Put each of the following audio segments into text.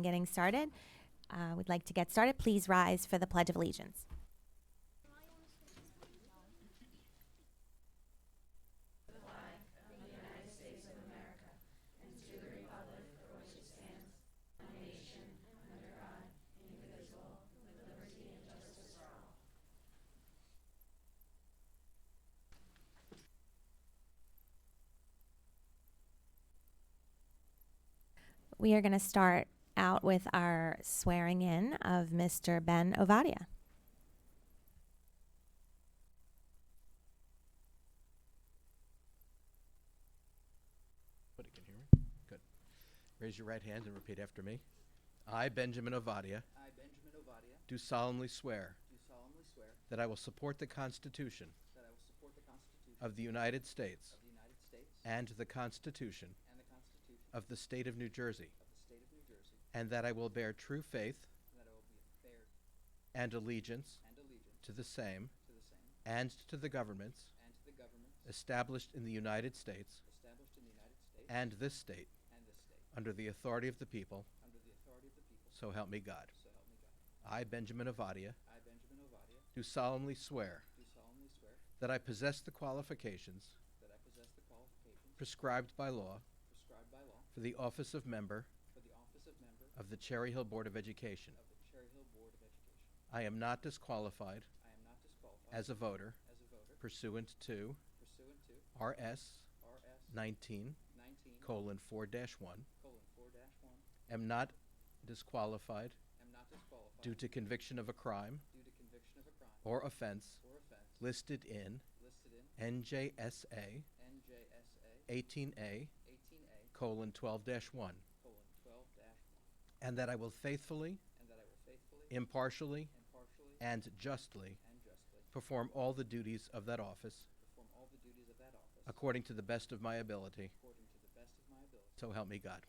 in getting started. We'd like to get started. Please rise for the Pledge of Allegiance. We are going to start out with our swearing in of Mr. Ben Ovadia. Everybody can hear me? Good. Raise your right hand and repeat after me. I, Benjamin Ovadia, do solemnly swear that I will support the Constitution of the United States and the Constitution of the State of New Jersey, and that I will bear true faith and allegiance to the same and to the governments established in the United States and this state under the authority of the people, so help me God. I, Benjamin Ovadia, do solemnly swear that I possess the qualifications prescribed by law for the office of member of the Cherry Hill Board of Education. I am not disqualified as a voter pursuant to RS 19:4-1, am not disqualified due to conviction of a crime or offense listed in NJSA 18A:12-1, and that I will faithfully, impartially, and justly perform all the duties of that office according to the best of my ability. So help me God.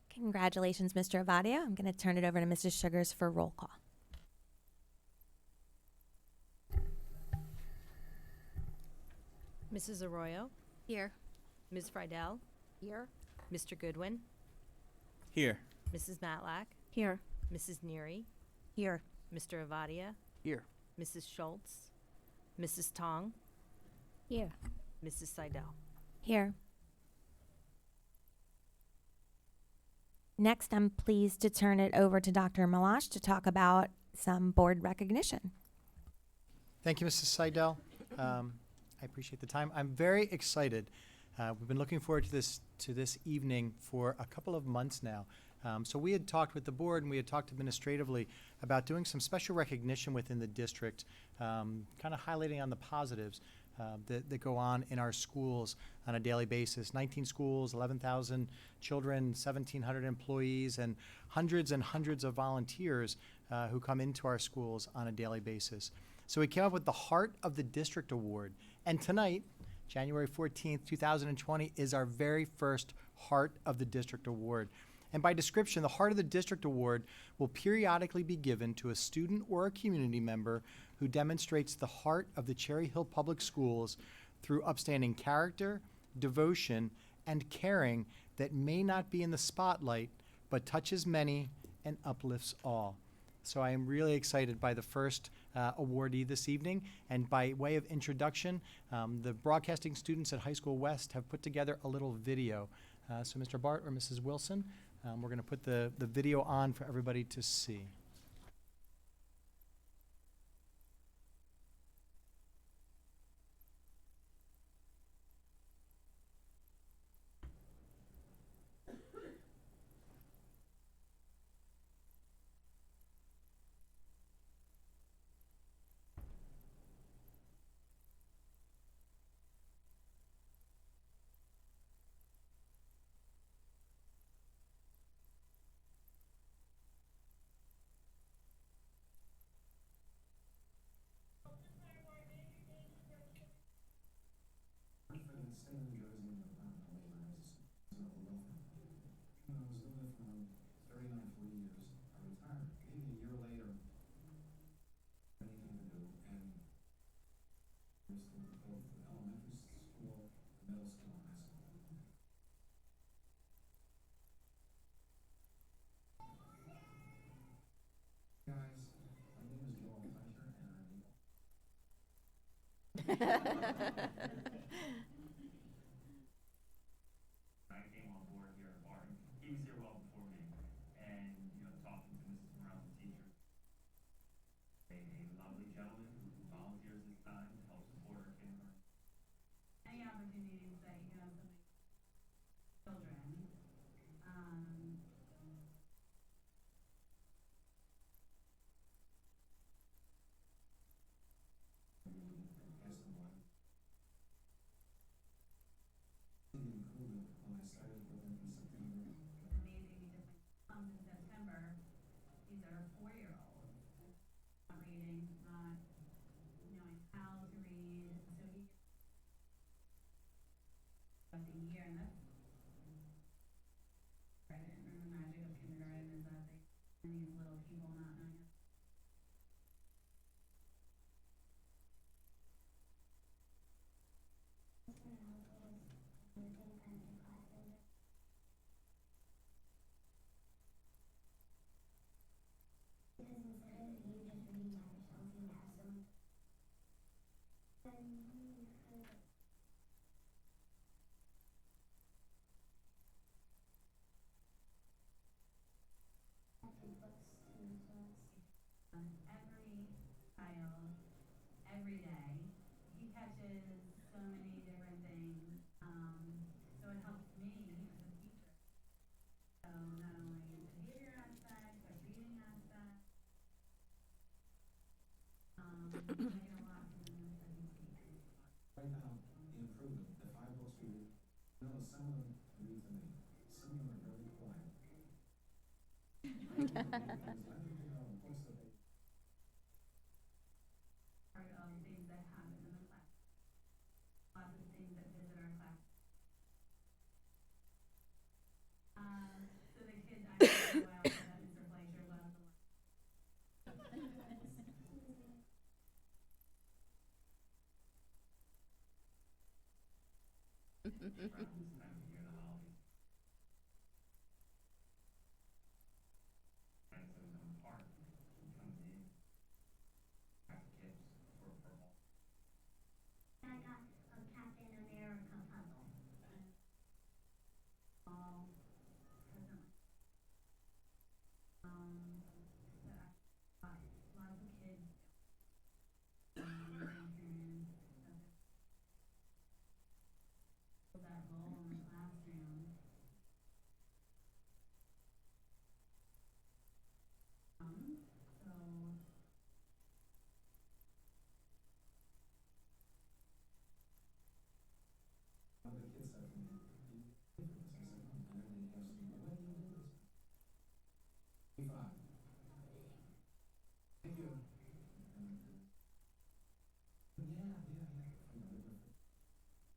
Congratulations, Mr. Ovadia. I'm going to turn it over to Mrs. Sugars for roll call. Mrs. Arroyo? Here. Ms. Friedel? Here. Mr. Goodwin? Here. Mrs. Matlack? Here. Mrs. Neary? Here. Mr. Ovadia? Here. Mrs. Schultz? Mrs. Tong? Here. Mrs. Seidel? Here. Next, I'm pleased to turn it over to Dr. Malash to talk about some board recognition. Thank you, Mrs. Seidel. I appreciate the time. I'm very excited. We've been looking forward to this evening for a couple of months now. So we had talked with the board and we had talked administratively about doing some special recognition within the district, kind of highlighting on the positives that go on in our schools on a daily basis. 19 schools, 11,000 children, 1,700 employees, and hundreds of volunteers who come into our schools on a daily basis. So we came up with the Heart of the District Award. And tonight, January 14th, 2020, is our very first Heart of the District Award. And by description, the Heart of the District Award will periodically be given to a student or a community member who demonstrates the heart of the Cherry Hill Public Schools through upstanding character, devotion, and caring that may not be in the spotlight, but touches many and uplifts all. So I am really excited by the first awardee this evening. And by way of introduction, the broadcasting students at High School West have put together a little video. So Mr. Bart or Mrs. Wilson, we're going to put the video on for everybody to see. I came on board here at Barton. He was here well before me, and talking to Mrs. Morel, the teacher, a lovely gentleman who volunteers his time to help support our kindergarten. Any opportunities that you have some children, amazing because my comes in September, these are 4-year-olds, not reading, not knowing how to read, so he throughout the year, and that's credit, and the magic of kindergarten is that they and these little people not knowing. Every child, every day, he catches so many different things, so it helps me as a teacher. So not only behavior aspect, but reading aspect. I get a lot from him as he speaks. Right now, the improvement, the 5 books we read, some of them read to me. Some of them are very quiet. Books that they Part of things that happen in the class. Lots of things that visit our class. So the kids actually go out so that Mr. Fleischer loves a lot. I got a Captain America puzzle. All present. Lots of kids. That role in the classroom. So one of the kids said to me, "Do you pay for this?" I said, "No." And then they asked me, "When do you do this?" 25. Thank you. And, yeah. I still, and I win. I feel extremely fortunate for that.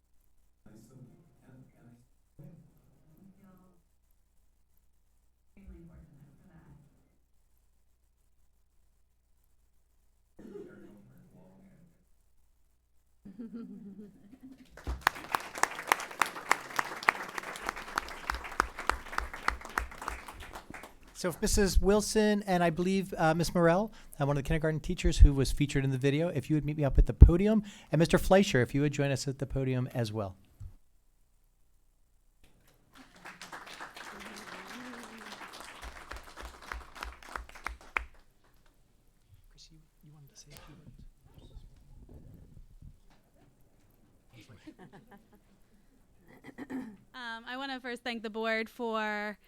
So if Mrs. Wilson and I believe Ms. Morel, one of the kindergarten teachers who was featured in the video, if you would meet me up at the podium, and Mr. Fleischer, if you would join us at the podium as well. Chris, you wanted to say a few words? I want to first thank the board for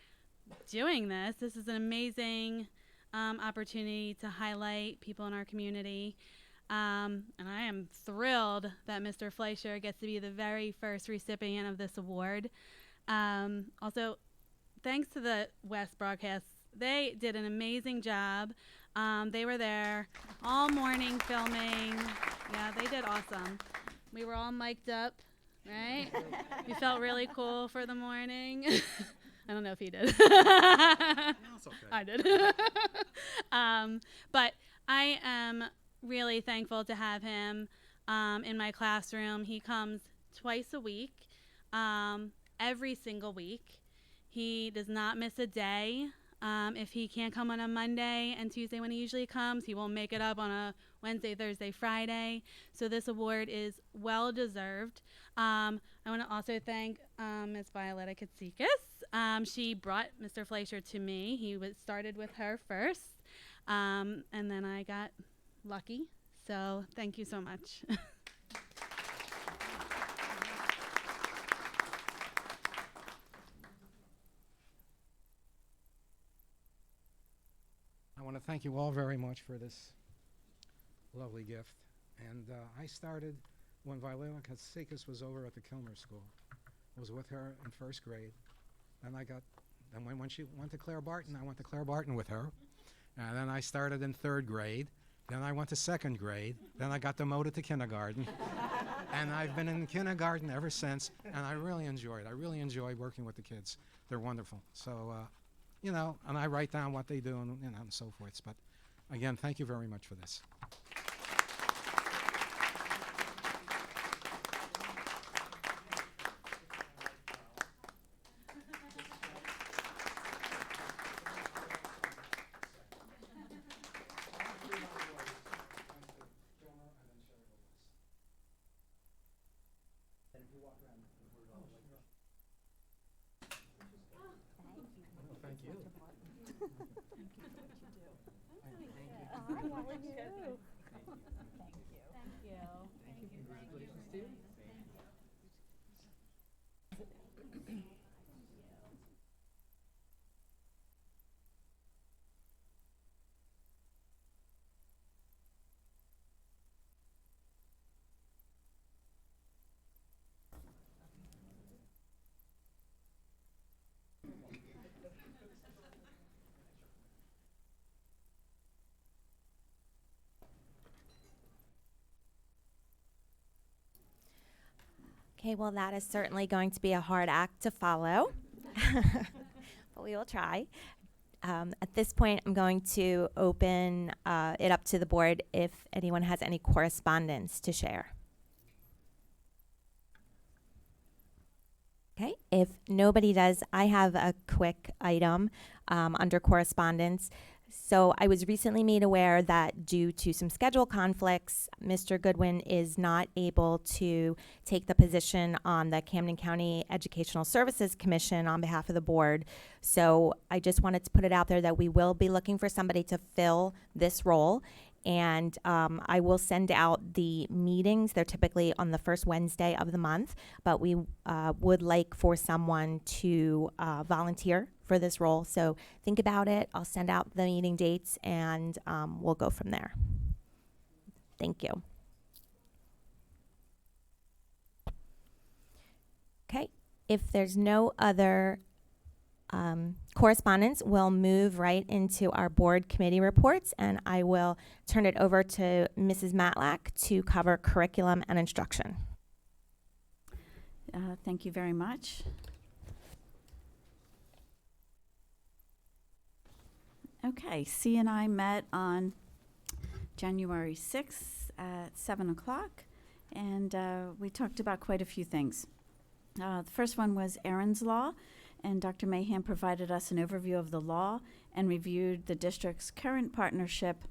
doing this. This is an amazing opportunity to highlight people in our community. And I am thrilled that Mr. Fleischer gets to be the very first recipient of this award. Also, thanks to the West broadcasts. They did an amazing job. They were there all morning filming. Yeah, they did awesome. We were all mic'd up, right? We felt really cool for the morning. I don't know if he did. That's okay. I did. But I am really thankful to have him in my classroom. He comes twice a week, every single week. He does not miss a day. If he can't come on a Monday and Tuesday when he usually comes, he will make it up on a Wednesday, Thursday, Friday. So this award is well deserved. I want to also thank Ms. Violetta Katsikis. She brought Mr. Fleischer to me. He started with her first, and then I got lucky. So thank you so much. I want to thank you all very much for this lovely gift. And I started when Violetta Katsikis was over at the Kilmer School. I was with her in first grade. Then when she went to Claire Barton, I went to Claire Barton with her. And then I started in third grade. Then I went to second grade. Then I got demoted to kindergarten. And I've been in kindergarten ever since. And I really enjoy it. I really enjoy working with the kids. They're wonderful. So, you know, and I write down what they do and, you know, and so forth. But again, thank you very much for this. Thank you. Okay, well, that is certainly going to be a hard act to follow, but we will try. At this point, I'm going to open it up to the board if anyone has any correspondence to share. Okay, if nobody does, I have a quick item under correspondence. So I was recently made aware that due to some schedule conflicts, Mr. Goodwin is not able to take the position on the Camden County Educational Services Commission on behalf of the board. So I just wanted to put it out there that we will be looking for somebody to fill this role. And I will send out the meetings. They're typically on the first Wednesday of the month, but we would like for someone to volunteer for this role. So think about it. I'll send out the meeting dates, and we'll go from there. Thank you. Okay, if there's no other correspondence, we'll move right into our board committee reports, and I will turn it over to Mrs. Matlack to cover curriculum and instruction. Thank you very much. Okay, C&I met on January 6th at 7 o'clock, and we talked about quite a few things. The first one was Aaron's Law, and Dr. Mahan provided us an overview of the law and reviewed the district's current partnership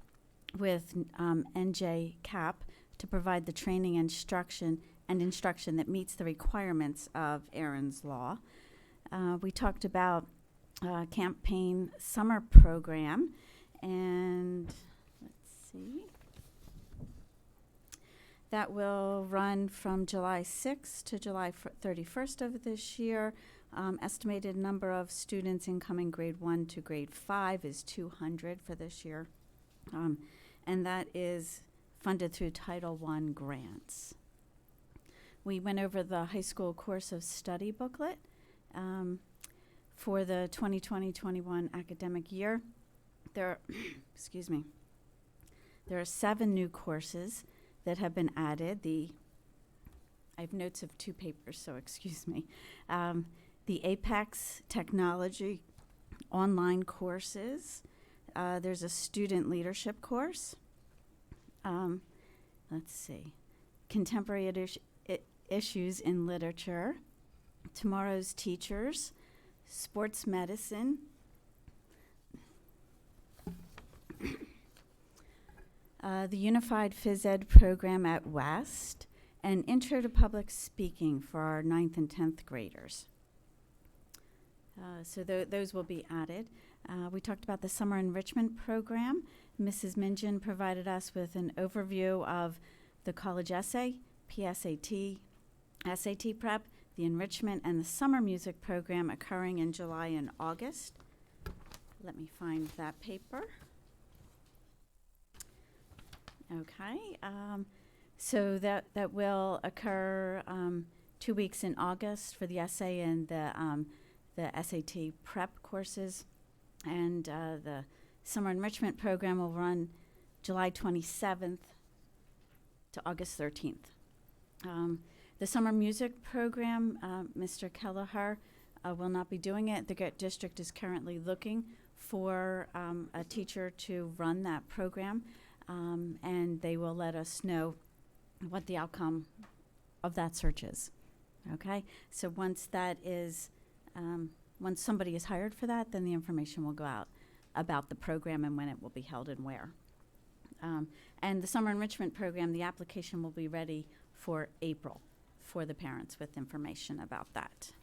with NJ CAP to provide the training and instruction that meets the requirements of Aaron's Law. We talked about campaign summer program, and let's see. That will run from July 6th to July 31st of this year. Estimated number of students incoming grade 1 to grade 5 is 200 for this year. And that is funded through Title I grants. We went over the high school course of study booklet for the 2020-21 academic year. There are 7 new courses that have been added. I have notes of 2 papers, so excuse me. The Apex Technology online courses. There's a student leadership course. Let's see. Contemporary issues in literature. Tomorrow's teachers. Sports medicine. the Unified Phys Ed program at West, and Intro to Public Speaking for our 9th and 10th graders. So those will be added. We talked about the Summer Enrichment Program. Mrs. Minjin provided us with an overview of the college essay, PSAT, SAT prep, the enrichment, and the summer music program occurring in July and August. Let me find that paper. Okay, so that will occur 2 weeks in August for the essay and the SAT prep courses, and the summer enrichment program will run July 27th to August 13th. The summer music program, Mr. Kelleher will not be doing it. The district is currently looking for a teacher to run that program, and they will let us know what the outcome of that search is. Okay, so once that is, once somebody is hired for that, then the information will go out about the program and when it will be held and where. And the summer enrichment program, the application will be ready for April for the parents with information about that.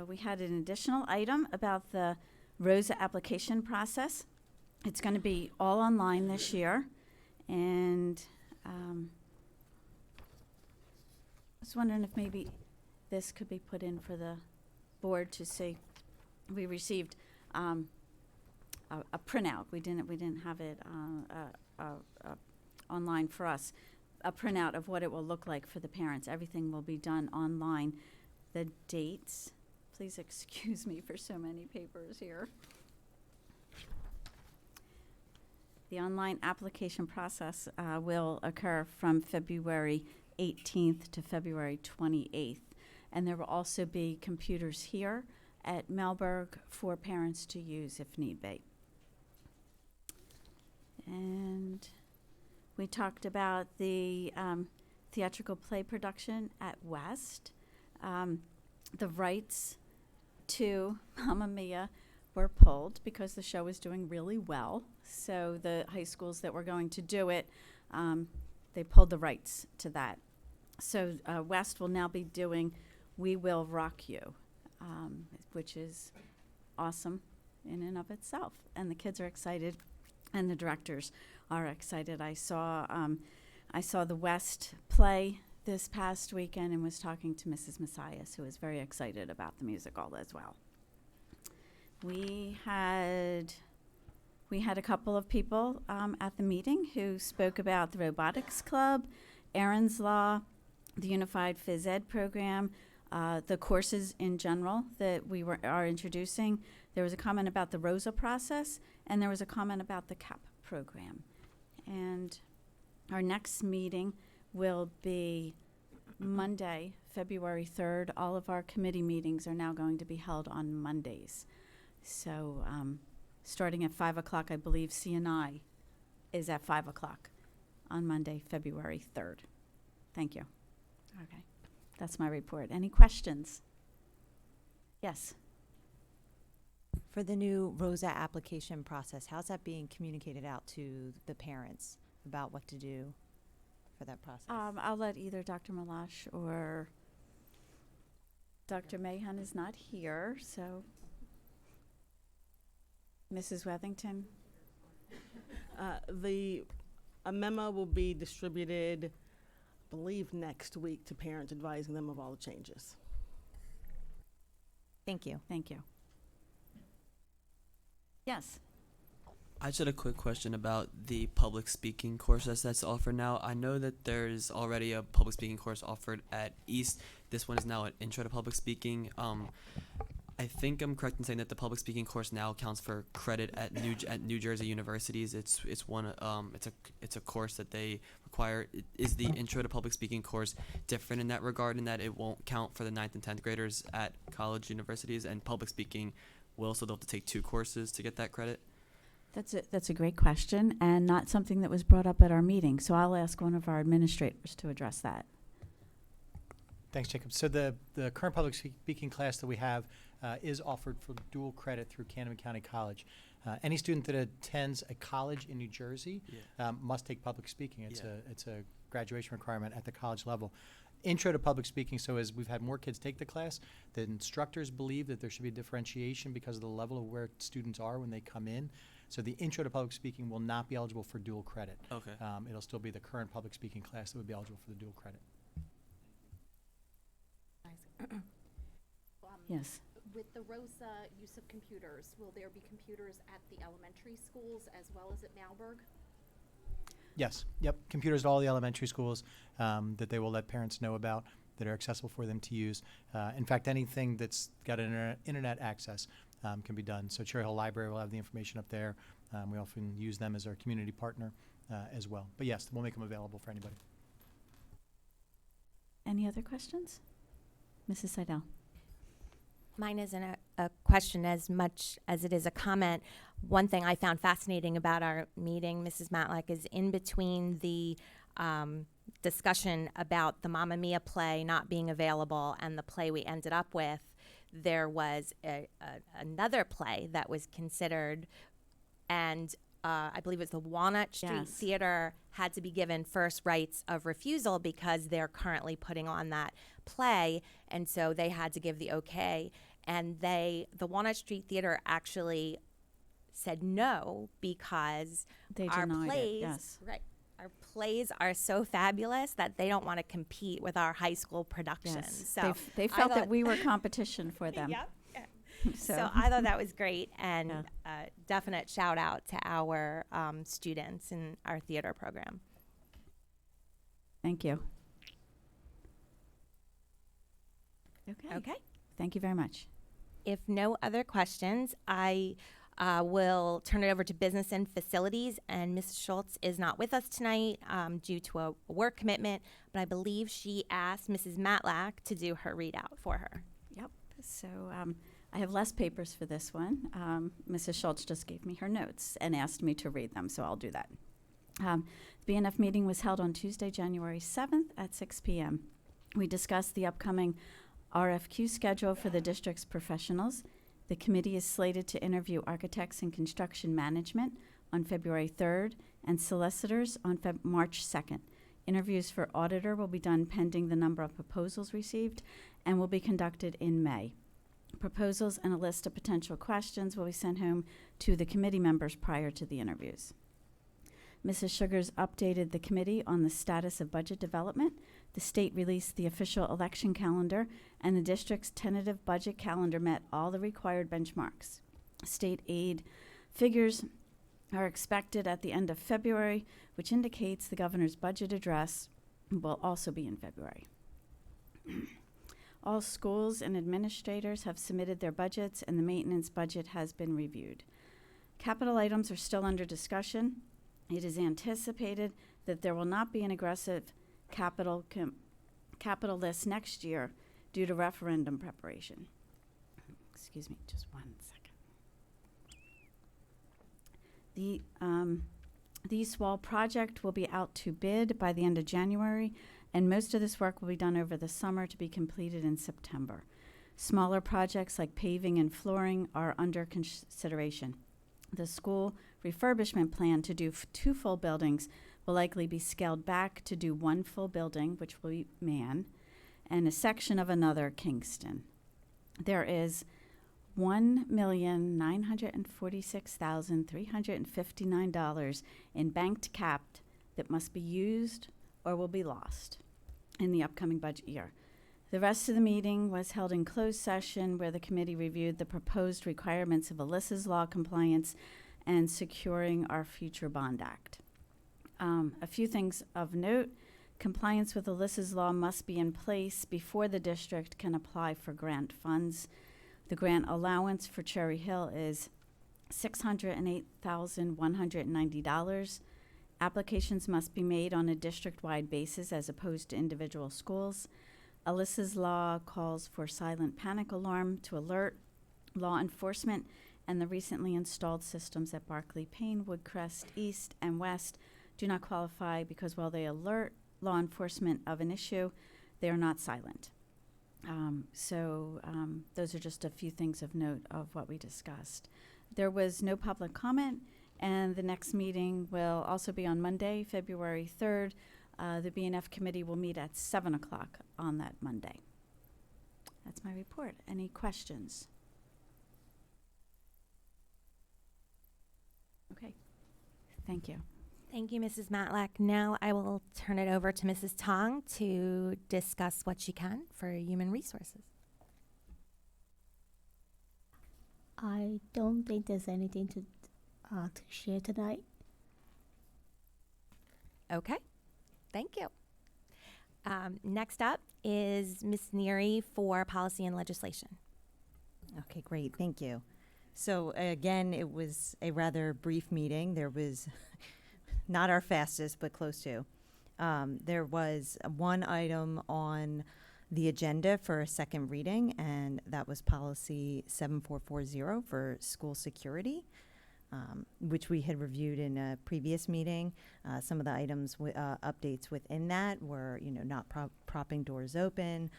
We had an additional item about the ROSA application process. It's going to be all online this year, and I was wondering if maybe this could be put in for the board to see. We received a printout. We didn't have it online for us. A printout of what it will look like for the parents. Everything will be done online. The dates. Please excuse me for so many papers here. The online application process will occur from February 18th to February 28th. And there will also be computers here at Melberg for parents to use if need be. And we talked about the theatrical play production at West. The rights to Mamma Mia were pulled because the show is doing really well. So the high schools that were going to do it, they pulled the rights to that. So West will now be doing We Will Rock You, which is awesome in and of itself. And the kids are excited, and the directors are excited. I saw the West play this past weekend and was talking to Mrs. Messias, who was very excited about the musical as well. We had a couple of people at the meeting who spoke about the Robotics Club, Aaron's Law, the Unified Phys Ed program, the courses in general that we are introducing. There was a comment about the ROSA process, and there was a comment about the CAP program. And our next meeting will be Monday, February 3rd. All of our committee meetings are now going to be held on Mondays. So starting at 5 o'clock, I believe CNI is at 5 o'clock on Monday, February 3rd. Thank you. Okay, that's my report. Any questions? Yes. For the new ROSA application process, how's that being communicated out to the parents about what to do for that process? I'll let either Dr. Malash or Dr. Mahan is not here, so Mrs. Wethington. A memo will be distributed, I believe, next week to parents advising them of all the changes. Thank you. Thank you. Yes. I just had a quick question about the public speaking course that's offered now. I know that there's already a public speaking course offered at East. This one is now an intro to public speaking. I think I'm correct in saying that the public speaking course now counts for credit at New Jersey universities. It's a course that they require. Is the intro to public speaking course different in that regard, in that it won't count for the 9th and 10th graders at college universities, and public speaking will, so they'll have to take 2 courses to get that credit? That's a great question, and not something that was brought up at our meeting. So I'll ask one of our administrators to address that. Thanks, Jacob. So the current public speaking class that we have is offered for dual credit through Canterbury County College. Any student that attends a college in New Jersey must take public speaking. It's a graduation requirement at the college level. Intro to public speaking, so as we've had more kids take the class, the instructors believe that there should be differentiation because of the level of where students are when they come in. So the intro to public speaking will not be eligible for dual credit. Okay. It'll still be the current public speaking class that would be eligible for the dual credit. Yes. With the ROSA use of computers, will there be computers at the elementary schools as well as at Malberg? Yes, yep, computers at all the elementary schools that they will let parents know about that are accessible for them to use. In fact, anything that's got internet access can be done. So Cherry Hill Library will have the information up there. We often use them as our community partner as well. But yes, we'll make them available for anybody. Any other questions? Mrs. Seidel. Mine isn't a question as much as it is a comment. One thing I found fascinating about our meeting, Mrs. Matlack, is in between the discussion about the Mamma Mia play not being available and the play we ended up with, there was another play that was considered, and I believe it was the Walnut Street Theater had to be given first rights of refusal because they're currently putting on that play, and so they had to give the okay. And the Walnut Street Theater actually said no because They our denied it, plays, yes. right, our plays are so fabulous that they don't want to compete with our high school productions. Yes. So They I felt that thought- we were competition for them. Yep. So, So I thought that was great, and definite shout out to our students in our theater program. Thank you. Okay. Thank you very much. If no other questions, I will turn it over to business and facilities. And Mrs. Schultz is not with us tonight due to a work commitment, but I believe she asked Mrs. Matlack to do her readout for her. Yep. So I have less papers for this one. Mrs. Schultz just gave me her notes and asked me to read them, so I'll do that. The BNF meeting was held on Tuesday, January 7th at 6 p.m. We discussed the upcoming RFQ schedule for the district's professionals. The committee is slated to interview architects and construction management on February 3rd and solicitors on March 2nd. Interviews for auditor will be done pending the number of proposals received and will be conducted in May. Proposals and a list of potential questions will be sent home to the committee members prior to the interviews. Mrs. Sugars updated the committee on the status of budget development. The state released the official election calendar, and the district's tentative budget calendar met all the required benchmarks. State aid figures are expected at the end of February, which indicates the governor's budget address will also be in February. All schools and administrators have submitted their budgets, and the maintenance budget has been reviewed. Capital items are still under discussion. It is anticipated that there will not be an aggressive capital list next year due to referendum preparation. Excuse me, just 1 second. The East Wall project will be out to bid by the end of January, and most of this work will be done over the summer to be completed in September. Smaller projects like paving and flooring are under consideration. The school refurbishment plan to do 2 full buildings will likely be scaled back to do 1 full building, which will be Mann, and a section of another, Kingston. There is $1,946,359 in banked capped that must be used or will be lost in the upcoming budget year. The rest of the meeting was held in closed session where the committee reviewed the proposed requirements of Alyssa's law compliance and securing our future bond act. A few things of note: compliance with Alyssa's law must be in place before the district can apply for grant funds. The grant allowance for Cherry Hill is $608,190. Applications must be made on a district-wide basis as opposed to individual schools. Alyssa's law calls for silent panic alarm to alert law enforcement, and the recently installed systems at Barclay Payne, Woodcrest East, and West do not qualify because while they alert law enforcement of an issue, they are not silent. Those are just a few things of note of what we discussed. There was no public comment, and the next meeting will also be on Monday, February 3rd. The BNF committee will meet at 7 o'clock on that Monday. That's my report. Any questions? Okay. Thank you. Thank you, Mrs. Matlack. Now I will turn it over to Mrs. Tong to discuss what she can for human resources. I don't think there's anything to share tonight. Okay, thank you. Next up is Ms. Neary for Policy and Legislation. Okay, great. Thank you. So again, it was a rather brief meeting. There was not our fastest, but close to. There was one item on the agenda for a second reading, and that was policy 7440 for school security, which we had reviewed in a previous meeting. Some of the items, updates within that were, not propping doors open,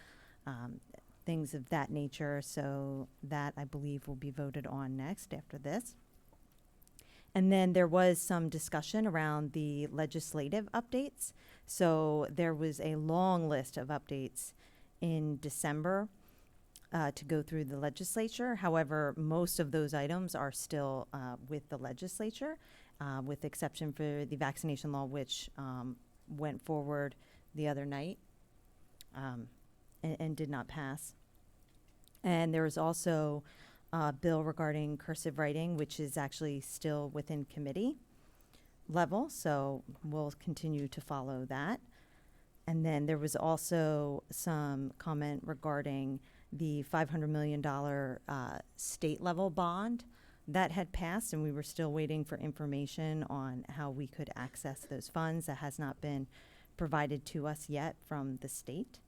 things of that nature. So that, I believe, will be voted on next after this. And then there was some discussion around the legislative updates. So there was a long list of updates in December to go through the legislature. However, most of those items are still with the legislature, with exception for the vaccination law, which went forward the other night and did not pass. And there was also a bill regarding cursive writing, which is actually still within committee level, so we'll continue to follow that. And then there was also some comment regarding the $500 million state level bond that had passed, and we were still waiting for information on how we could access those funds. That has not been provided to us yet from the state.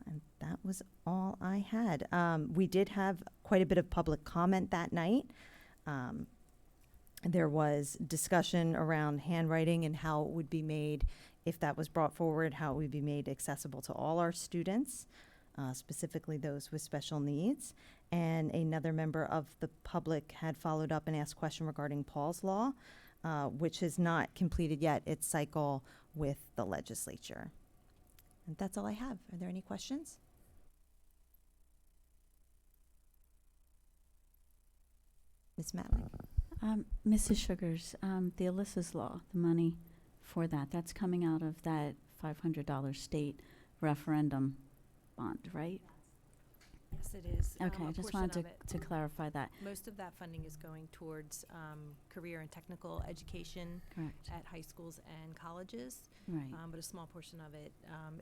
And that was all I had. We did have quite a bit of public comment that night. There was discussion around handwriting and how it would be made, if that was brought forward, how it would be made accessible to all our students, specifically those with special needs. And another member of the public had followed up and asked a question regarding Paul's Law, which has not completed yet its cycle with the legislature. And that's all I have. Are there any questions? Ms. Matlack? Mrs. Sugars, the Alyssa's Law, the money for that, that's coming out of that $500 state referendum bond, right? Yes, it is. Okay, A I just portion wanted of it. to clarify that. Most of that funding is going towards career and technical education Correct. at high schools and colleges. Right. But a small portion of it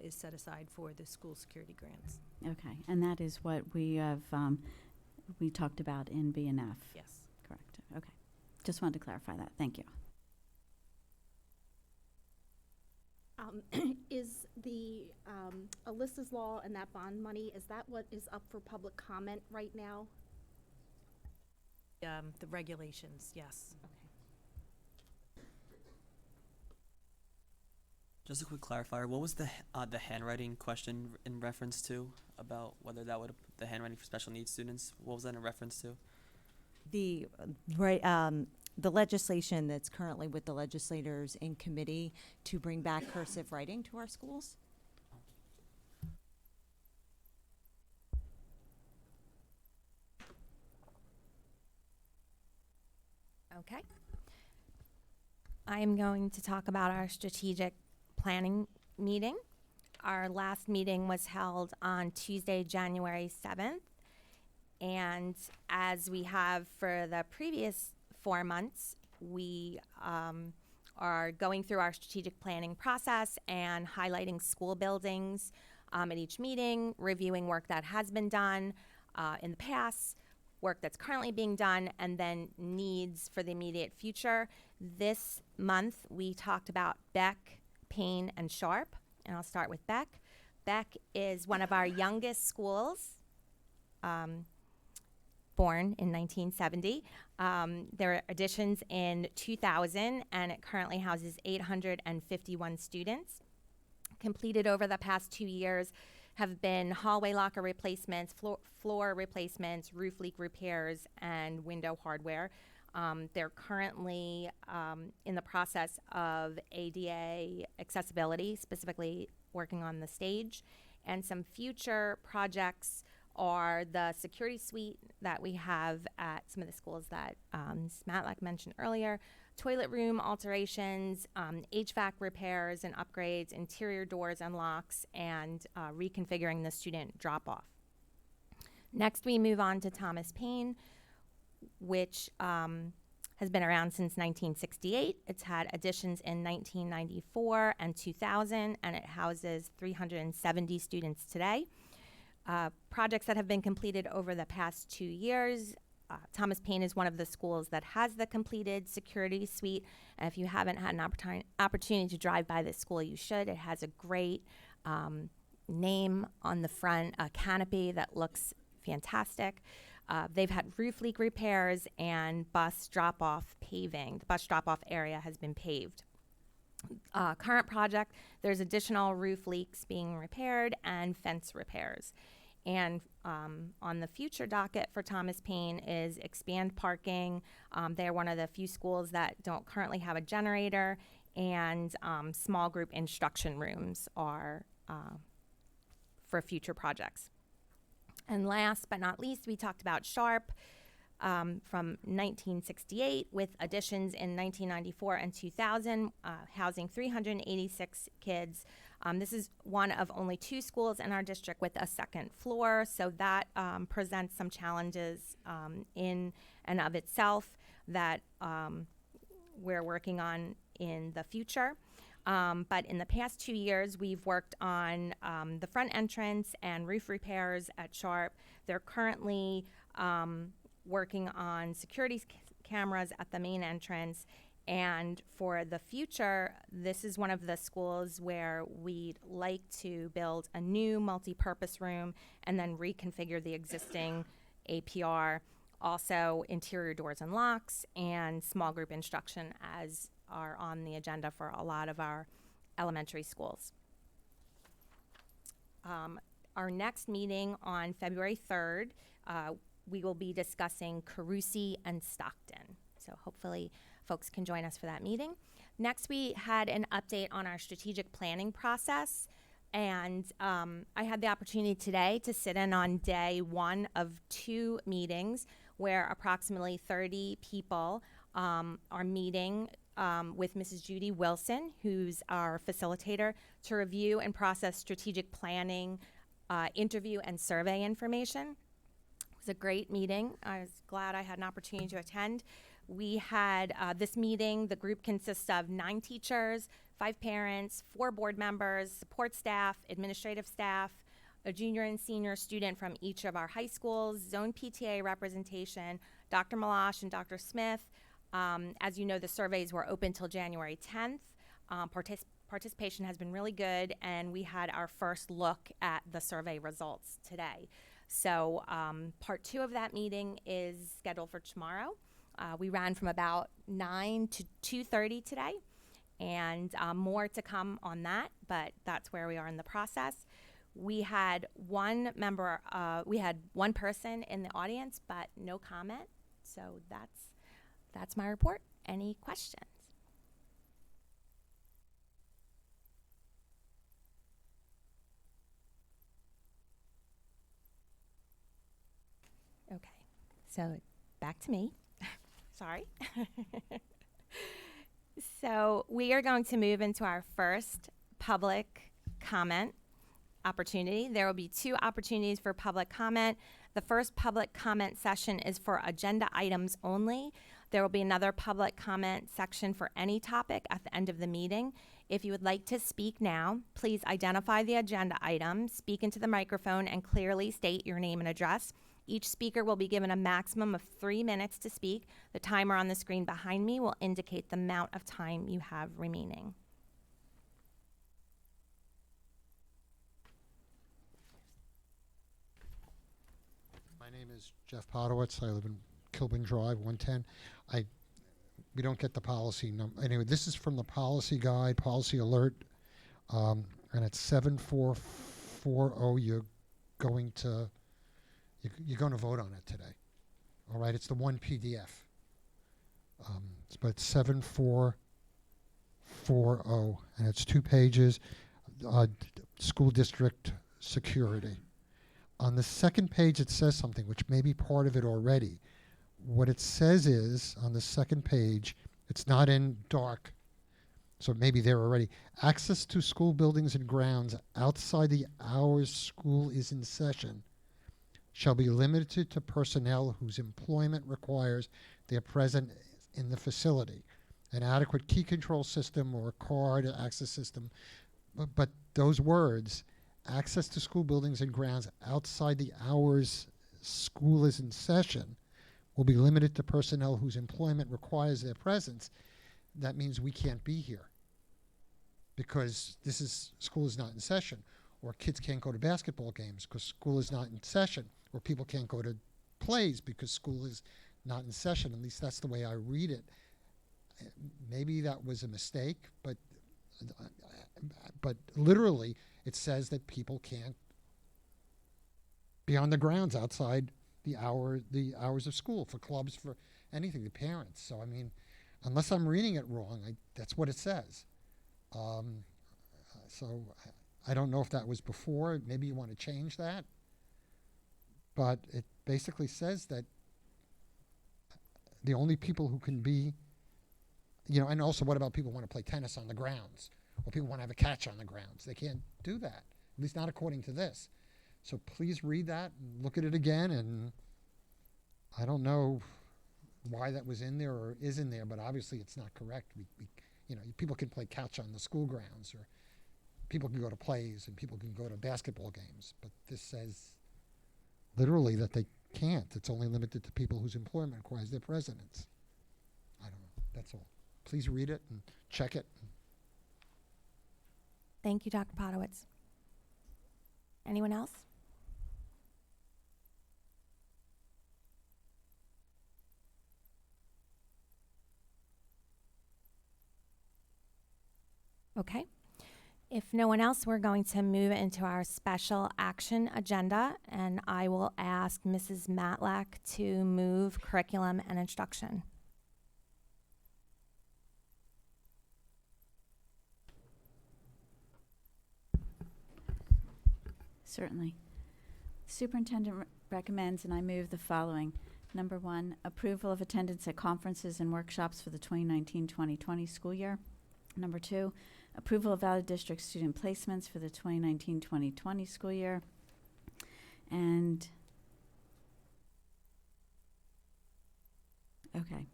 is set aside for the school security grants. Okay, and that is what we have, we talked about in BNF. Yes. Correct. Okay. Just wanted to clarify that. Thank you. Is the Alyssa's Law and that bond money, is that what is up for public comment right now? The regulations, yes. Just a quick clarifier. What was the handwriting question in reference to, about whether that would the handwriting for special needs students? What was that in reference to? The legislation that's currently with the legislators in committee to bring back cursive writing to our schools. Okay. I am going to talk about our strategic planning meeting. Our last meeting was held on Tuesday, January 7th. And as we have for the previous 4 months, we are going through our strategic planning process and highlighting school buildings at each meeting, reviewing work that has been done in the past, work that's currently being done, and then needs for the immediate future. This month, we talked about Beck, Payne, and Sharp, and I'll start with Beck. Beck is one of our youngest schools, born in 1970. There were additions in 2000, and it currently houses 851 students. Completed over the past 2 years, have been hallway locker replacements, floor replacements, roof leak repairs, and window hardware. They're currently in the process of ADA accessibility, specifically working on the stage. And some future projects are the security suite that we have at some of the schools that Matlack mentioned earlier, toilet room alterations, HVAC repairs and upgrades, interior doors and locks, and reconfiguring the student drop-off. Next, we move on to Thomas Paine, which has been around since 1968. It's had additions in 1994 and 2000, and it houses 370 students today. Projects that have been completed over the past 2 years. Thomas Paine is one of the schools that has the completed security suite. And if you haven't had an opportunity to drive by this school, you should. It has a great name on the front, a canopy that looks fantastic. They've had roof leak repairs and bus drop-off paving. The bus drop-off area has been paved. Current project, there's additional roof leaks being repaired and fence repairs. And on the future docket for Thomas Paine is expand parking. They're one of the few schools that don't currently have a generator, and small group instruction rooms are for future projects. And last but not least, we talked about Sharp from 1968 with additions in 1994 and 2000, housing 386 kids. This is one of only 2 schools in our district with a second floor, so that presents some challenges in and of itself that we're working on in the future. But in the past 2 years, we've worked on the front entrance and roof repairs at Sharp. They're currently working on security cameras at the main entrance. And for the future, this is one of the schools where we'd like to build a new multi-purpose room and then reconfigure the existing APR. Also, interior doors and locks and small group instruction as are on the agenda for a lot of our elementary schools. Our next meeting on February 3rd, we will be discussing Carusi and Stockton. So hopefully folks can join us for that meeting. Next, we had an update on our strategic planning process. And I had the opportunity today to sit in on day 1 of 2 meetings where approximately 30 people are meeting with Mrs. Judy Wilson, who's our facilitator, to review and process strategic planning, interview, and survey information. It was a great meeting. I was glad I had an opportunity to attend. We had this meeting, the group consists of 9 teachers, 5 parents, 4 board members, support staff, administrative staff, a junior and senior student from each of our high schools, zone PTA representation, Dr. Malash and Dr. Smith. As you know, the surveys were open till January 10th. Participation has been really good, and we had our first look at the survey results today. So part 2 of that meeting is scheduled for tomorrow. We ran from about 9 to 2:30 today, and more to come on that, but that's where we are in the process. We had one person in the audience, but no comment. So that's my report. Any questions? Okay, so back to me. Sorry. So we are going to move into our first public comment opportunity. There will be 2 opportunities for public comment. The first public comment session is for agenda items only. There will be another public comment section for any topic at the end of the meeting. If you would like to speak now, please identify the agenda item, speak into the microphone, and clearly state your name and address. Each speaker will be given a maximum of 3 minutes to speak. The timer on the screen behind me will indicate the amount of time you have remaining. My name is Jeff Podowitz. I live in Kilburn Drive, 110. We don't get the policy number. Anyway, this is from the policy guide, policy alert, and it's 740, you're going to vote on it today. All right, it's the one PDF. But it's 7440, and it's 2 pages. School district security. On the second page, it says something which may be part of it already. What it says is, on the second page, it's not in dark, so it may be there already. Access to school buildings and grounds outside the hours school is in session shall be limited to personnel whose employment requires they are present in the facility. An adequate key control system or card access system, but those words, access to school buildings and grounds outside the hours school is in session, will be limited to personnel whose employment requires their presence. That means we can't be here because school is not in session, or kids can't go to basketball games because school is not in session, or people can't go to plays because school is not in session. At least that's the way I read it. Maybe that was a mistake, but literally it says that people can't be on the grounds outside the hours of school, for clubs, for anything, the parents. So I mean, unless I'm reading it wrong, that's what it says. So I don't know if that was before. Maybe you want to change that. But it basically says that the only people who can be, and also what about people who want to play tennis on the grounds, or people want to have a catch on the grounds? They can't do that, at least not according to this. So please read that and look at it again. And I don't know why that was in there or is in there, but obviously it's not correct. People can play catch on the school grounds, or people can go to plays, and people can go to basketball games. But this says literally that they can't. It's only limited to people whose employment requires their presence. I don't know. That's all. Please read it and check it. Thank you, Dr. Podowitz. Anyone else? Okay. If no one else, we're going to move into our special action agenda, and I will ask Mrs. Matlack to move curriculum and instruction. Certainly. Superintendent recommends, and I move the following. Number 1, approval of attendance at conferences and workshops for the 2019-2020 school year. Number 2, approval of out-of-district student placements for the 2019-2020 school year. And, okay.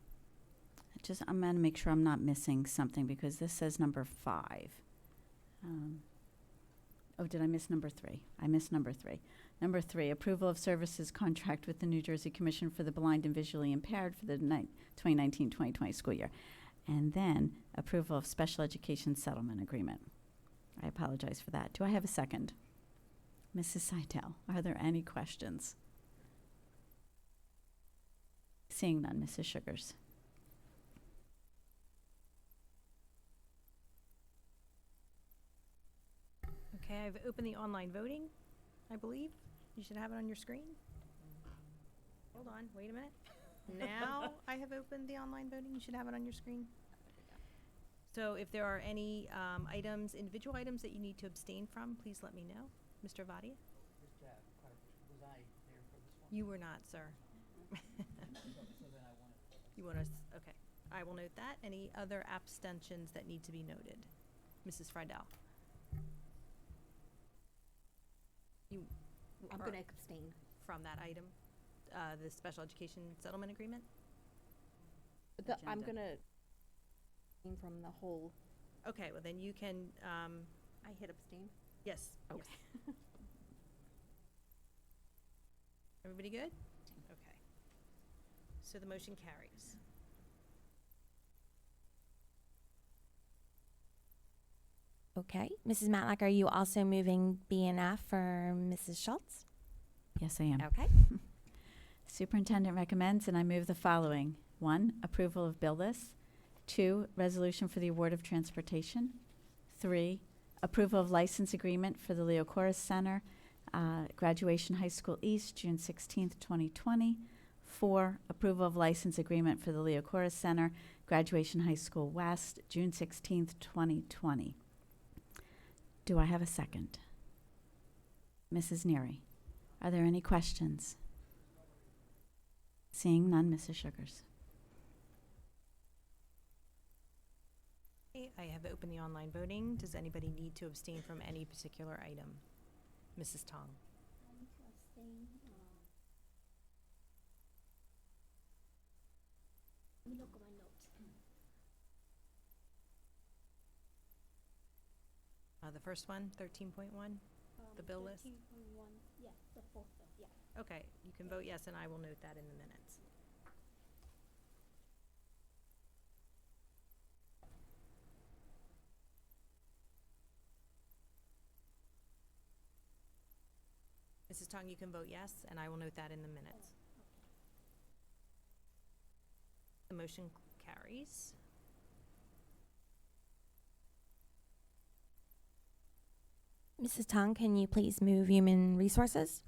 I'm going to make sure I'm not missing something because this says number 5. Did I miss number 3? I missed number 3. Number 3, approval of services contract with the New Jersey Commission for the Blind and Visually Impaired for the 2019-2020 school year. And then approval of special education settlement agreement. I apologize for that. Do I have a second? Mrs. Seidel, are there any questions? Seeing none, Mrs. Sugars. Okay, I've opened the online voting, I believe. You should have it on your screen. Hold on, wait a minute. Now I have opened the online voting. You should have it on your screen. So if there are any individual items that you need to abstain from, please let me know. Mr. Vadia? Was I there for this one? You were not, sir. So then I want to. You want us, okay. I will note that. Any other abstentions that need to be noted? Mrs. Friedel? I'm going to abstain. From that item, the special education settlement agreement? I'm going to abstain from the whole. Okay, well then you can, I hit abstain? yes. Okay. Yes. Everybody good? Okay. So the motion carries. Okay. Mrs. Matlack, are you also moving B and F for Mrs. Schultz? Yes, I am. Okay. Superintendent recommends, and I move the following. 1, approval of bill list. 2, resolution for the award of transportation. 3, Approval of license agreement for the Leo Chorus Center, Graduation High School East, June 16th, 2020. 4, approval of license agreement for the Leo Chorus Center, Graduation High School West, June 16th, 2020. Do I have a second? Mrs. Neary, are there any questions? Seeing none, Mrs. Sugars. Okay, I have opened the online voting. Does anybody need to abstain from any particular item? Mrs. Tong. Let me look at my notes. The first one, 13.1, the bill list? 13.1, yeah, the fourth bill, yeah. Okay, you can vote yes, and I will note that in the minutes. Mrs. Tong, you can vote yes, and I will note that in the minutes. The motion carries. Mrs. Tong, can you please move Human Resources?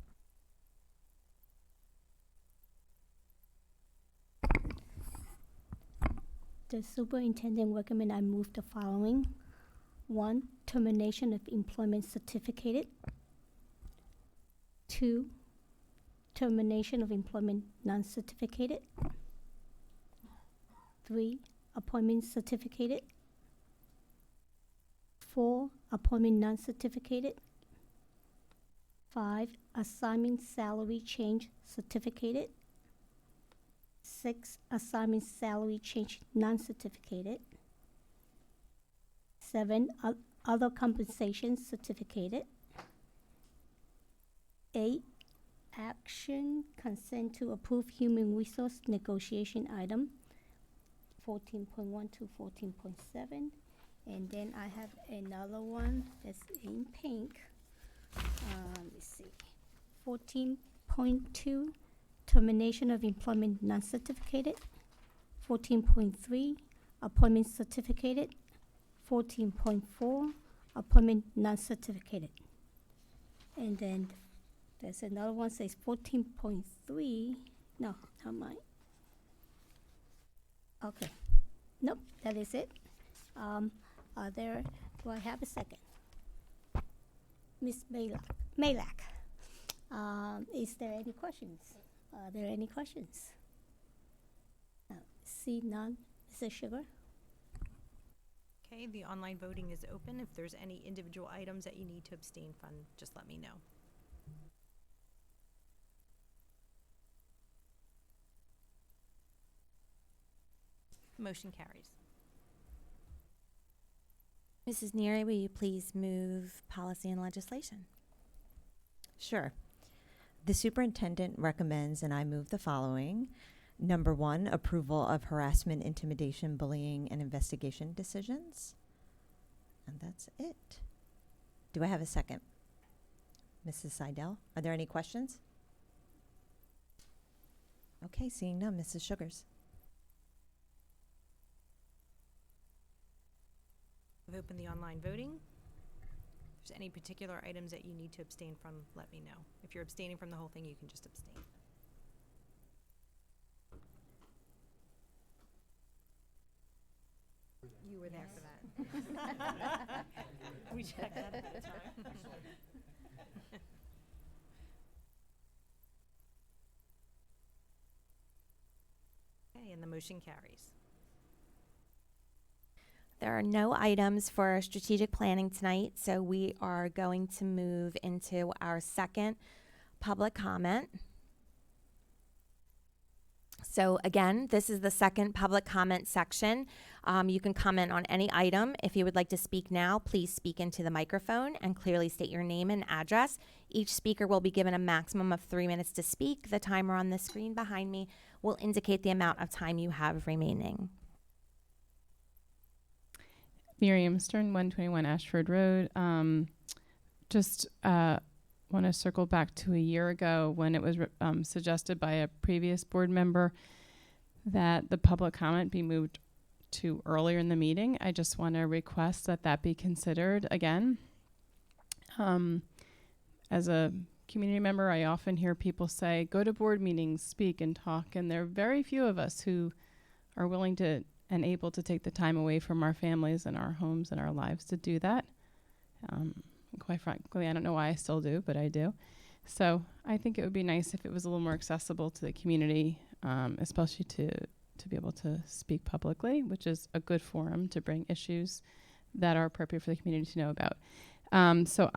The superintendent recommend I move the following. 1, termination of employment certificate. 2, termination of employment non-certificated. 3, appointment certificated. 4, appointment non-certificated. 5, assignment salary change certificated. 6, assignment salary change non-certificated. 7, other compensation certificated. 8, action consent to approve human resource negotiation item 14.1 to 14.7. And then I have another one that's in pink. Let's see. 14.2, termination of employment non-certificated. 14.3, appointment certificated. 14.4, appointment non-certificated. And then there's another one says 14.3. No, not mine. Okay. Nope, that is it. Do I have a second? Ms. Malak. Is there any questions? Are there any questions? See none. Mrs. Sugar? Okay, the online voting is open. If there's any individual items that you need to abstain from, just let me know. Motion carries. Mrs. Neary, will you please move policy and legislation? Sure. The superintendent recommends, and I move the following. Number 1, approval of harassment, intimidation, bullying, and investigation decisions. And that's it. Do I have a second? Mrs. Seidel, are there any questions? Okay, seeing none, Mrs. Sugars. I've opened the online voting. If there's any particular items that you need to abstain from, let me know. If you're abstaining from the whole thing, you can just abstain. You were there for that. We checked that at the time. Okay, and the motion carries. There are no items for strategic planning tonight, so we are going to move into our second public comment. So again, this is the second public comment section. You can comment on any item. If you would like to speak now, please speak into the microphone and clearly state your name and address. Each speaker will be given a maximum of 3 minutes to speak. The timer on the screen behind me will indicate the amount of time you have remaining. Miriam Stern, 121 Ashford Road. Just want to circle back to a year ago when it was suggested by a previous board member that the public comment be moved to earlier in the meeting, I just want to request that that be considered again. As a community member, I often hear people say, go to board meetings, speak and talk, and there are very few of us who are willing to and able to take the time away from our families and our homes and our lives to do that. Quite frankly, I don't know why I still do, but I do. So I think it would be nice if it was a little more accessible to the community, especially to be able to speak publicly, which is a good forum to bring issues that are appropriate for the community to know about. So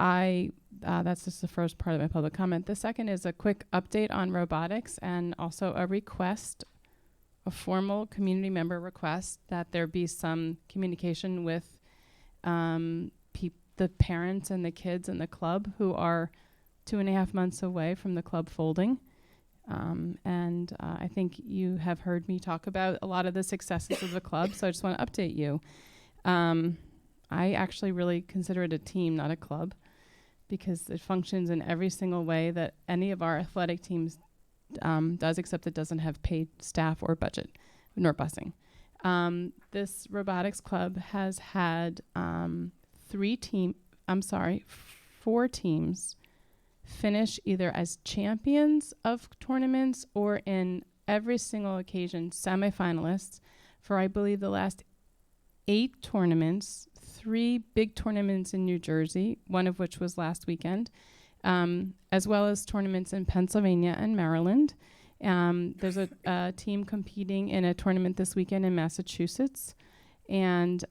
that's just the first part of my public comment. The second is a quick update on robotics and also a request, a formal community member request that there be some communication with the parents and the kids in the club who are 2.5 months away from the club folding. I think you have heard me talk about a lot of the successes of the club, so I just want to update you. I actually really consider it a team, not a club, because it functions in every single way that any of our athletic teams does, except it doesn't have paid staff or budget, nor busing. This robotics club has had 4 teams finish either as champions of tournaments or in every single occasion semifinalists for, I believe, the last 8 tournaments, 3 big tournaments in New Jersey, one of which was last weekend, as well as tournaments in Pennsylvania and Maryland. There's a team competing in a tournament this weekend in Massachusetts. And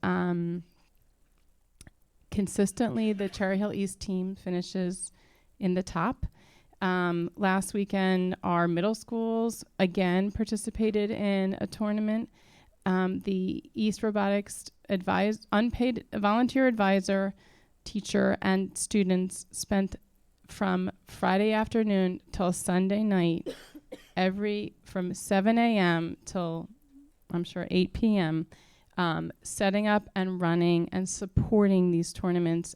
consistently, the Cherry Hill East team finishes in the top. Last weekend, our middle schools again participated in a tournament. The East Robotics unpaid volunteer advisor, teacher, and students spent from Friday afternoon till Sunday night, from 7 a.m. till I'm sure 8 p.m., setting up and running and supporting these tournaments,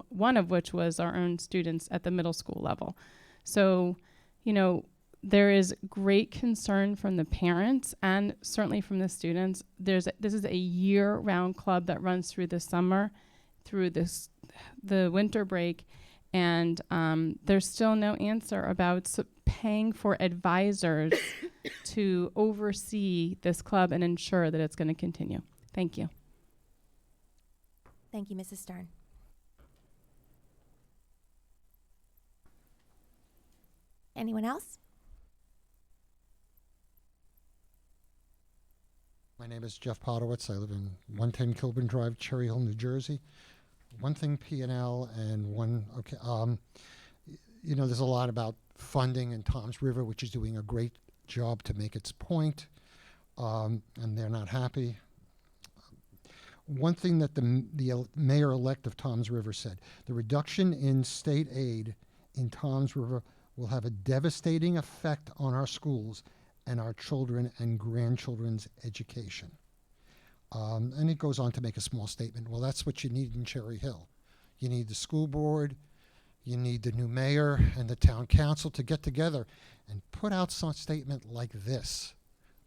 one of which was our own students at the middle school level. So, there is great concern from the parents and certainly from the students. This is a year-round club that runs through the summer, through the winter break, and there's still no answer about paying for advisors to oversee this club and ensure that it's going to continue. Thank you. Thank you, Mrs. Stern. Anyone else? My name is Jeff Podowitz. I live in 110 Kilburn Drive, Cherry Hill, New Jersey. One thing P&L and one, okay, there's a lot about funding in Toms River, which is doing a great job to make its point, and they're not happy. One thing that the mayor-elect of Toms River said, the reduction in state aid in Toms River will have a devastating effect on our schools and our children and grandchildren's education. And it goes on to make a small statement. Well, that's what you need in Cherry Hill. You need the school board, you need the new mayor and the town council to get together and put out some statement like this.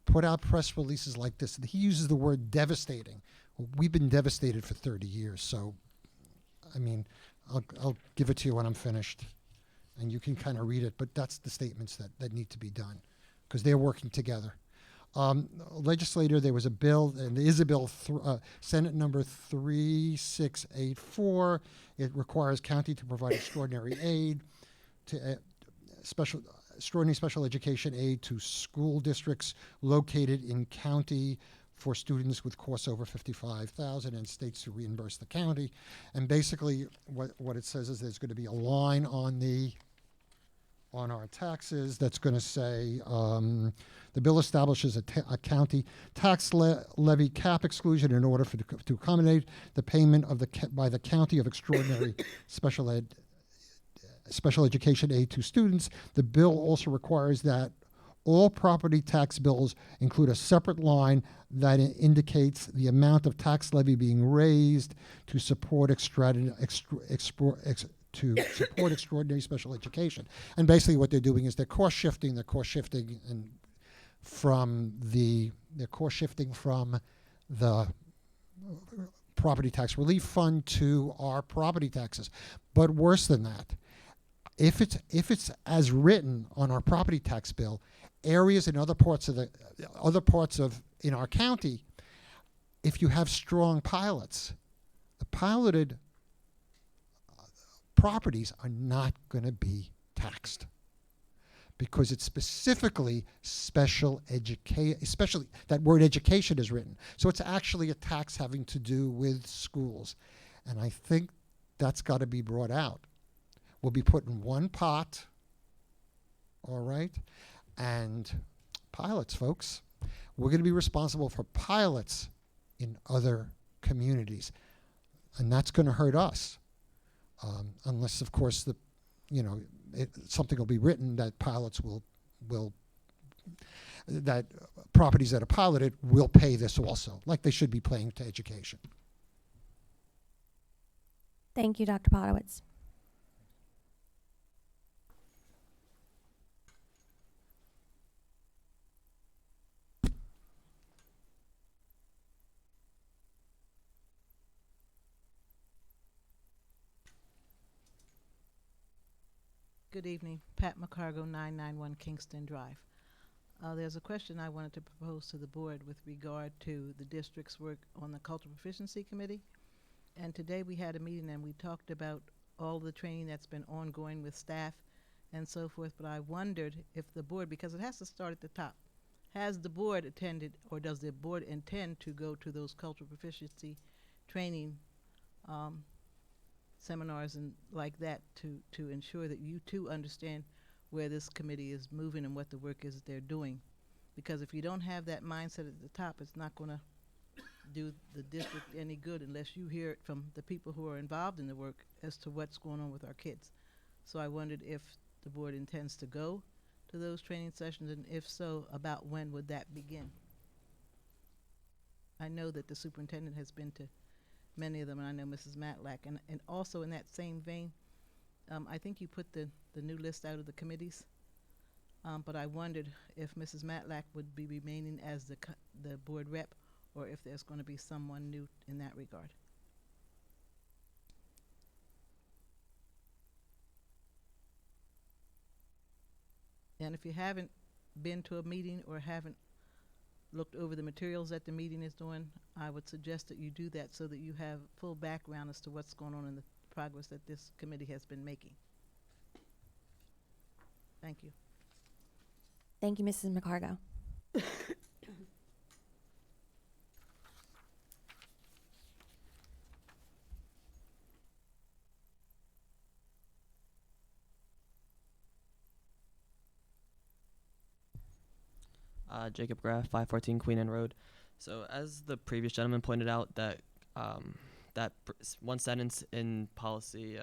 Put out press releases like this. He uses the word devastating. Well, we've been devastated for 30 years, so, I'll give it to you when I'm finished. And you can kind of read it, but that's the statements that need to be done, because they're working together. Legislator, there was a bill, and there is a bill, Senate number 3684. It requires county to provide extraordinary aid to extraordinary special education aid to school districts located in county for students with costs over $55,000 and states to reimburse the county. And basically, what it says is there's going to be a line on our taxes that's going to say the bill establishes a county tax levy cap exclusion in order to accommodate the payment of by the county of extraordinary special education aid to students. The bill also requires that all property tax bills include a separate line that indicates the amount of tax levy being raised to support extraordinary special education. And basically what they're doing is they're cost shifting from the property tax relief fund to our property taxes. But worse than that, if it's as written on our property tax bill, areas in other parts of in our county, if you have strong pilots, the piloted properties are not going to be taxed because it's specifically special education, especially that word education is written. So it's actually a tax having to do with schools. And I think that's got to be brought out. We'll be put in one pot, all right? And pilots, folks, we're going to be responsible for pilots in other communities. And that's going to hurt us. Unless, of course, something will be written that pilots that properties that are piloted will pay this also, like they should be paying to education. Thank you, Dr. Podowitz. Good evening, Pat McCargo, 991 Kingston Drive. There's a question I wanted to propose to the board with regard to the district's work on the Cultural Proficiency Committee. And today we had a meeting and we talked about all the training that's been ongoing with staff and so forth, but I wondered if the board, because it has to start at the top, has the board attended or does the board intend to go to those cultural proficiency training seminars and like that to ensure that you too understand where this committee is moving and what the work is that they're doing? Because if you don't have that mindset at the top, it's not going to do the district any good unless you hear it from the people who are involved in the work as to what's going on with our kids. So I wondered if the board intends to go to those training sessions, and if so, about when would that begin? I know that the superintendent has been to many of them, and I know Mrs. Matlack. And also in that same vein, I think you put the new list out of the committees, but I wondered if Mrs. Matlack would be remaining as the board rep, or if there's going to be someone new in that regard. And if you haven't been to a meeting or haven't looked over the materials that the meeting is doing, I would suggest that you do that so that you have full background as to what's going on in the progress that this committee has been making. Thank you. Thank you, Mrs. McCargo. Jacob Graff, 514 Queen Anne Road. So as the previous gentleman pointed out, that one sentence in policy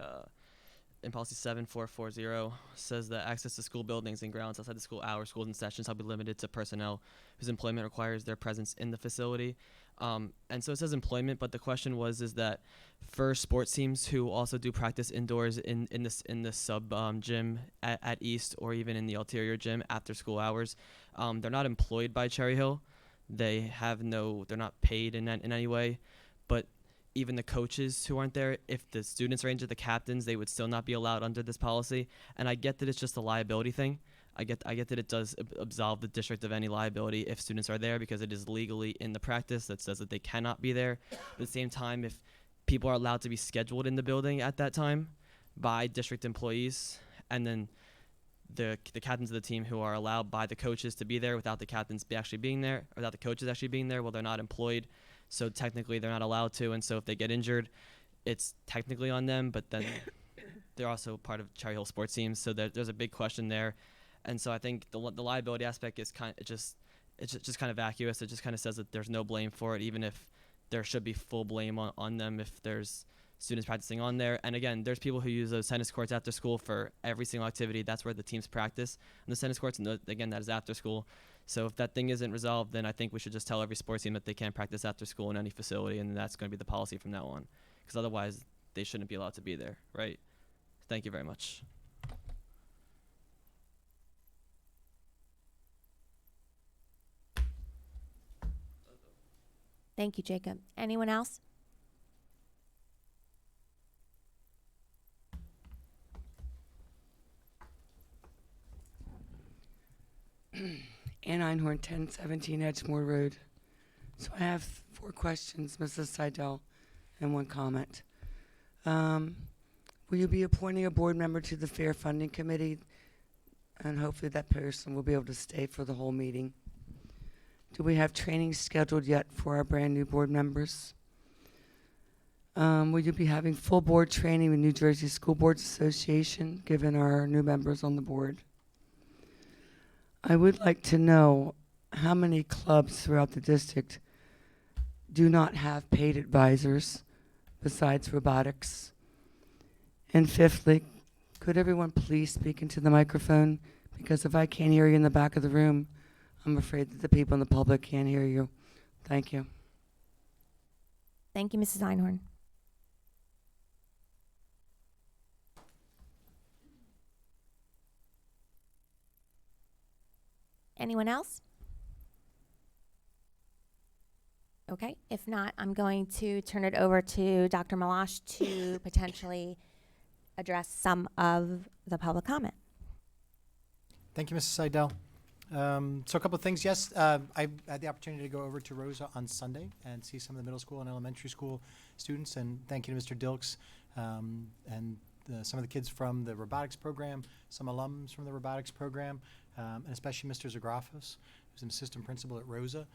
7440 says that access to school buildings and grounds outside the school hours, schools, and sessions shall be limited to personnel whose employment requires their presence in the facility. And so it says employment, but the question is that for sports teams who also do practice indoors in the sub gym at East, or even in the ulterior gym after school hours, they're not employed by Cherry Hill. They're not paid in any way. But even the coaches who aren't there, if the students are injured, the captains, they would still not be allowed under this policy. And I get that it's just a liability thing. I get that it does absolve the district of any liability if students are there, because it is legally in the practice that says that they cannot be there. But at the same time, if people are allowed to be scheduled in the building at that time by district employees, and then the captains of the team who are allowed by the coaches to be there without the captains actually being there, or without the coaches actually being there, well, they're not employed. So technically they're not allowed to. And so if they get injured, it's technically on them, but then they're also part of Cherry Hill sports teams. So there's a big question there. And so I think the liability aspect is it's just kind of vacuous. It just kind of says that there's no blame for it, even if there should be full blame on them if there's students practicing on there. And again, there's people who use those tennis courts after school for every single activity. That's where the teams practice. And the tennis courts, and again, that is after school. So if that thing isn't resolved, then I think we should just tell every sports team that they can't practice after school in any facility, and that's going to be the policy from now on. Because otherwise, they shouldn't be allowed to be there, right? Thank you very much. Thank you, Jacob. Anyone else? Ann Einhorn, 1017 Edgemore Road. So I have 4 questions, Mrs. Seidel, and 1 comment. Will you be appointing a board member to the Fair Funding Committee? And hopefully that person will be able to stay for the whole meeting. Do we have training scheduled yet for our brand new board members? Will you be having full board training with New Jersey School Boards Association, given our new members on the board? I would like to know how many clubs throughout the district do not have paid advisors besides robotics. And fifthly, could everyone please speak into the microphone? Because if I can't hear you in the back of the room, I'm afraid that the people in the public can't hear you. Thank you. Thank you, Mrs. Einhorn. Anyone else? Okay, if not, I'm going to turn it over to Dr. Malash to potentially address some of the public comment. Thank you, Mrs. Seidel. So a couple of things. Yes, I had the opportunity to go over to Rosa on Sunday and see some of the middle school and elementary school students. And thank you to Mr. Dilks and some of the kids from the robotics program, some alums from the robotics program, and especially Mr. Zagrafos, who's an assistant principal at Rosa,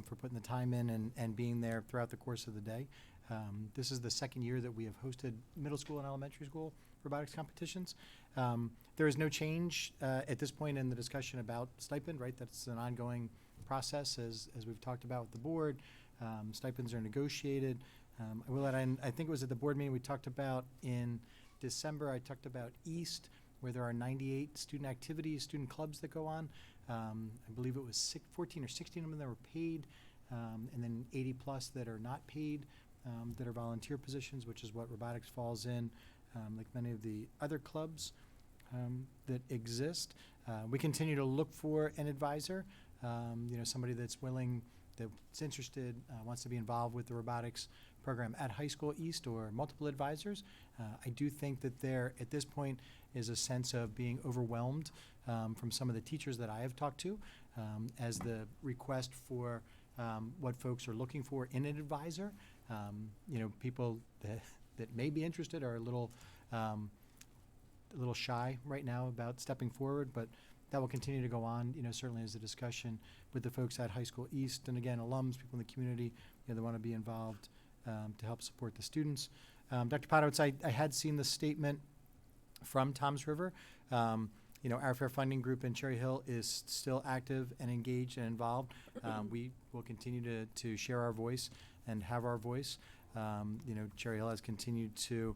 for putting the time in and being there throughout the course of the day. This is the second year that we have hosted middle school and elementary school robotics competitions. There is no change at this point in the discussion about stipend, right? That's an ongoing process as we've talked about with the board. Stipends are negotiated. I will add, I think it was at the board meeting we talked about in December, I talked about East, where there are 98 student activities, student clubs that go on. I believe it was 14 or 16 of them that were paid, and then 80 plus that are not paid, that are volunteer positions, which is what robotics falls in, like many of the other clubs that exist. We continue to look for an advisor, somebody that's willing, that's interested, wants to be involved with the robotics program at High School East, or multiple advisors. I do think that there, at this point, is a sense of being overwhelmed from some of the teachers that I have talked to, as the request for what folks are looking for in an advisor. People that may be interested are a little shy right now about stepping forward, but that will continue to go on, certainly as a discussion with the folks at High School East, and again, alums, people in the community, that want to be involved to help support the students. Dr. Potowitz, I had seen the statement from Toms River. Our Fair Funding Group in Cherry Hill is still active and engaged and involved. We will continue to share our voice and have our voice. Cherry Hill has continued to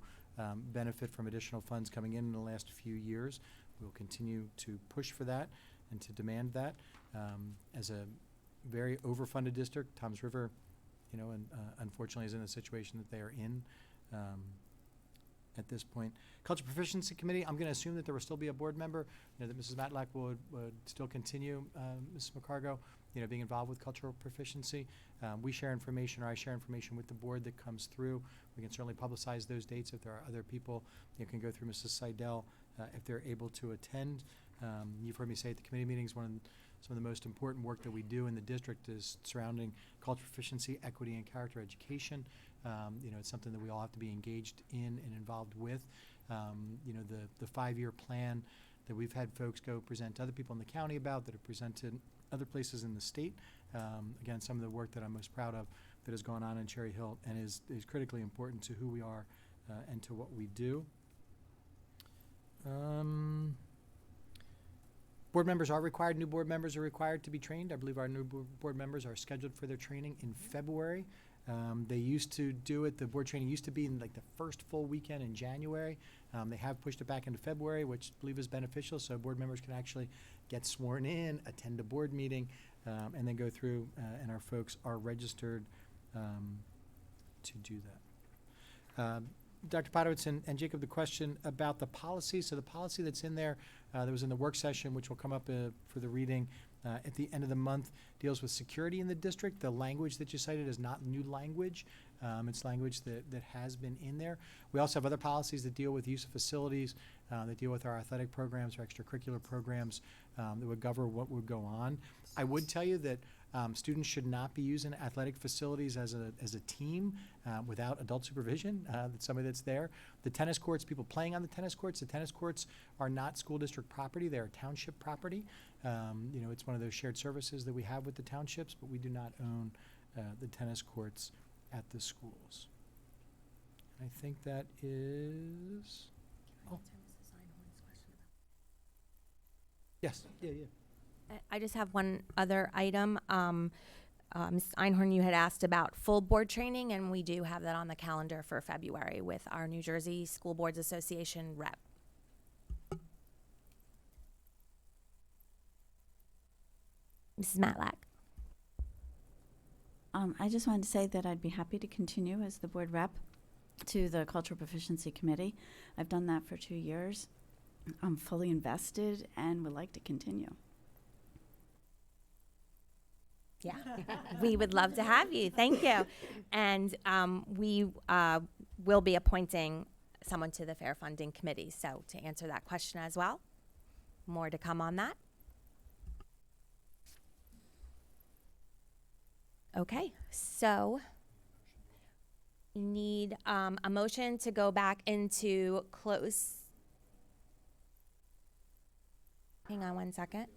benefit from additional funds coming in the last few years. We'll continue to push for that and to demand that. As a very overfunded district, Toms River, unfortunately is in the situation that they are in at this point. Culture Proficiency Committee, I'm going to assume that there will still be a board member, that Mrs. Matlack would still continue, Mrs. McCargo, being involved with cultural proficiency. We share information, or I share information with the board that comes through. We can certainly publicize those dates if there are other people. You can go through Mrs. Seidel if they're able to attend. You've heard me say at the committee meetings, some of the most important work that we do in the district is surrounding culture proficiency, equity, and character education. It's something that we all have to be engaged in and involved with. The 5-year plan that we've had folks go present to other people in the county about, that have presented other places in the state. Again, some of the work that I'm most proud of that has gone on in Cherry Hill and is critically important to who we are and to what we do. Board members are required, new board members are required to be trained. I believe our new board members are scheduled for their training in February. They used to do it, the board training used to be in like the first full weekend in January. They have pushed it back into February, which I believe is beneficial, so board members can actually get sworn in, attend a board meeting, and then go through, and our folks are registered to do that. Dr. Potowitz and Jacob, the question about the policy. So the policy that's in there, that was in the work session, which will come up for the reading at the end of the month deals with security in the district. The language that you cited is not new language. It's language that has been in there. We also have other policies that deal with use of facilities, that deal with our athletic programs, our extracurricular programs, that would govern what would go on. I would tell you that students should not be using athletic facilities as a team without adult supervision, that's somebody that's there. The tennis courts, people playing on the tennis courts are not school district property, they're township property. It's one of those shared services that we have with the townships, but we do not own the tennis courts at the schools. I think that is. Oh. Yes. Yeah. I just have one other item. Ms. Einhorn, you had asked about full board training, and we do have that on the calendar for February with our New Jersey School Boards Association rep. Mrs. Matlack. I just wanted to say that I'd be happy to continue as the board rep to the Cultural Proficiency Committee. I've done that for 2 years. I'm fully invested and would like to continue. Yeah, we would love to have you. Thank you. And we will be appointing someone to the Fair Funding Committee. So to answer that question as well, more to come on that. Okay, so we need a motion to go back into close. Hang on one second.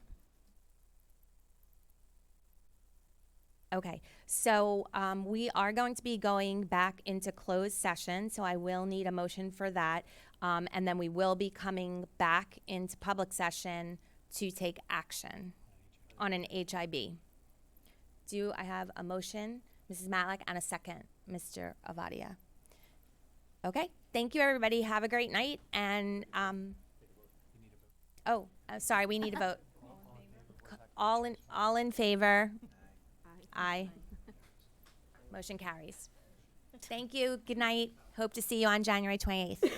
Okay, so we are going to be going back into closed session, so I will need a motion for that. And then we will be coming back into public session to take action on an HIB. Do I have a motion, Mrs. Matlack, and a second, Mr. Avadia? Okay, thank you, everybody. Have a great night. And, sorry, we need a vote. All in favor? Aye. Motion carries. Thank you. Good night. Hope to see you on January 28th.